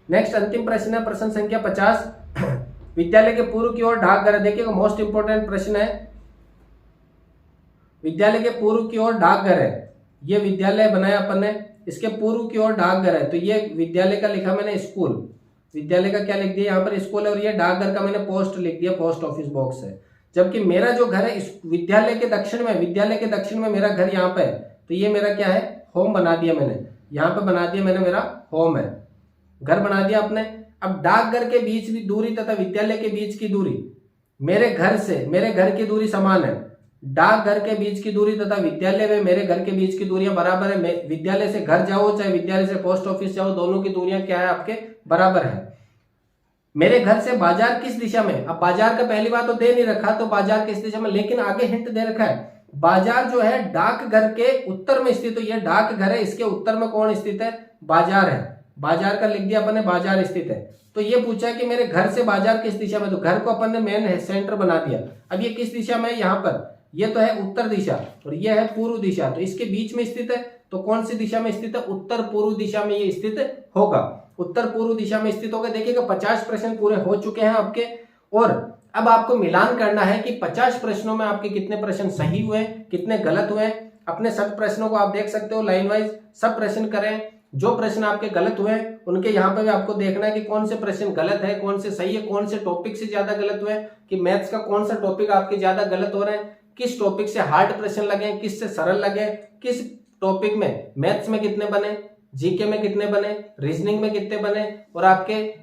नेक्स्ट अंतिम प्रश्न है, प्रश्न संख्या 50। विद्यालय के पूर्व की ओर डाकघर। देखिएगा मोस्ट इंपोर्टेंट प्रश्न है। विद्यालय के पूर्व की ओर डाकघर है। ये विद्यालय बनाया अपन ने, इसके पूर्व की ओर डाकघर है। तो ये विद्यालय का लिखा मैंने स्कूल, विद्यालय का क्या लिख दिया यहाँ पर? स्कूल है। और ये डाकघर का मैंने पोस्ट लिख दिया, पोस्ट ऑफिस बॉक्स है। जबकि मेरा जो घर है इस विद्यालय के दक्षिण में, मेरा घर यहाँ पे है। तो ये मेरा क्या है? होम बना दिया मैंने, यहाँ पे बना दिया मैंने, मेरा होम है, घर बना दिया आपने। अब डाकघर के बीच की दूरी तथा विद्यालय के बीच की दूरी, मेरे घर की दूरी समान है। डाकघर के बीच की दूरी तथा विद्यालय में मेरे घर के बीच की दूरियां बराबर है। विद्यालय से घर जाओ चाहे विद्यालय से पोस्ट ऑफिस जाओ, दोनों की दूरियां क्या है? आपके बराबर है। मेरे घर से बाजार किस दिशा में? अब बाजार का पहली बात तो दे नहीं रखा, तो बाजार किस दिशा में, लेकिन आगे हिंट दे रखा है। बाजार जो है डाकघर के उत्तर में स्थित, तो ये डाकघर है, इसके उत्तर में कौन स्थित है? बाजार है। बाजार का लिख दिया अपन ने, बाजार स्थित है। तो ये पूछा कि मेरे घर से बाजार किस दिशा में, तो घर को अपन ने मेन सेंटर बना दिया। अब ये किस दिशा में है? यहाँ पर ये तो है उत्तर दिशा और ये है पूर्व दिशा, तो इसके बीच में स्थित है। तो कौन सी दिशा में स्थित है? उत्तर पूर्व दिशा में ये स्थित होगा। उत्तर पूर्व दिशा में स्थित होगा। देखिएगा 50 प्रश्न पूरे हो चुके हैं आपके, और अब आपको मिलान करना है कि 50 प्रश्नों में आपके कितने प्रश्न सही हुए, कितने गलत हुए। अपने सब प्रश्नों को आप देख सकते हो, लाइन वाइज सब प्रश्न करें। जो प्रश्न आपके गलत हुए उनके यहाँ पे भी आपको देखना है कि कौन से प्रश्न गलत है, कौन से सही है, कौन से टॉपिक से ज्यादा गलत हुए, कि मैथ्स का कौन सा टॉपिक आपके ज्यादा गलत हो रहे हैं, किस टॉपिक से हार्ड प्रश्न लगे, किस से सरल लगे, किस टॉपिक में मैथ्स में कितने बने, जीके में कितने बने, रीजनिंग में कितने बने, और आपके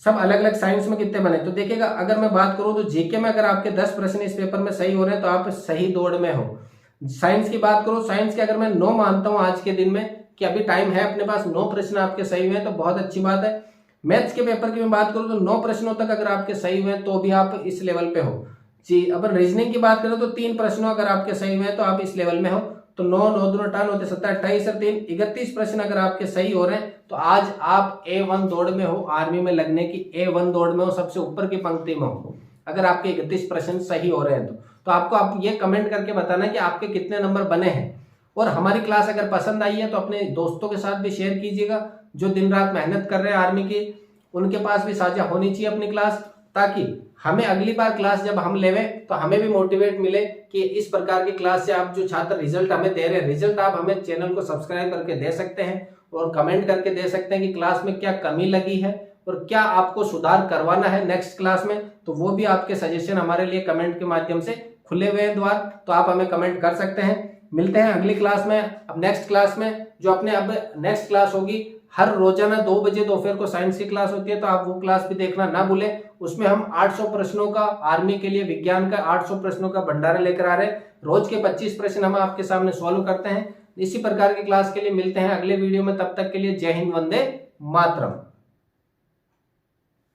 सब अलग अलग साइंस में कितने बने। तो देखिएगा अगर मैं बात करूं तो जीके में अगर आपके 10 प्रश्न इस पेपर में सही हो रहे हैं तो आप सही दौड़ में हो। साइंस की बात करूं, साइंस के अगर मैं 9 मानता हूं आज के दिन में कि अभी टाइम है अपने पास, 9 प्रश्न आपके सही हुए हैं तो बहुत अच्छी बात है। मैथ्स के पेपर की मैं बात करूं तो 9 प्रश्नों तक अगर आपके सही हुए तो भी आप इस लेवल पे हो जी। अब रीजनिंग की बात करें तो 3 प्रश्नों अगर आपके सही हुए तो आप इस लेवल में हो। तो 9 9 2 18 होते 17 28 और 3 31 प्रश्न अगर आपके सही हो रहे हैं तो आज आप A1 दौड़ में हो, आर्मी में लगने की A1 दौड़ में हो, सबसे ऊपर की पंक्ति में हो अगर आपके 31 प्रश्न सही हो रहे हैं तो आपको आप ये कमेंट करके बताना कि आपके कितने नंबर बने हैं। और हमारी क्लास अगर पसंद आई है तो अपने दोस्तों के साथ भी शेयर कीजिएगा, जो दिन रात मेहनत कर रहे हैं आर्मी की, उनके पास भी साझा होनी चाहिए अपनी क्लास, ताकि हमें अगली बार क्लास जब हम लेवें तो हमें भी मोटिवेट मिले कि इस प्रकार की क्लास से आप जो छात्र रिजल्ट हमें दे रहे हैं, रिजल्ट आप हमें चैनल को सब्सक्राइब करके दे सकते हैं और कमेंट करके दे सकते हैं कि क्लास में क्या कमी लगी है और क्या आपको सुधार करवाना है नेक्स्ट क्लास में। तो वो भी आपके सजेशन हमारे लिए कमेंट के माध्यम से खुले हुए हैं द्वार, तो आप हमें कमेंट कर सकते हैं। मिलते हैं अगली क्लास में। अब नेक्स्ट क्लास में जो अपने अब नेक्स्ट क्लास होगी, हर रोजाना 2 बजे दोपहर को साइंस की क्लास होती है, तो आप वो क्लास भी देखना ना भूलें। उसमें हम 800 प्रश्नों का आर्मी के लिए विज्ञान का 800 प्रश्नों का भंडारा लेकर आ रहे हैं। रोज के 25 प्रश्न हम आपके सामने सॉल्व करते हैं। इसी प्रकार की क्लास के लिए मिलते हैं अगले वीडियो में। तब तक के लिए जय हिंद, वंदे मातरम।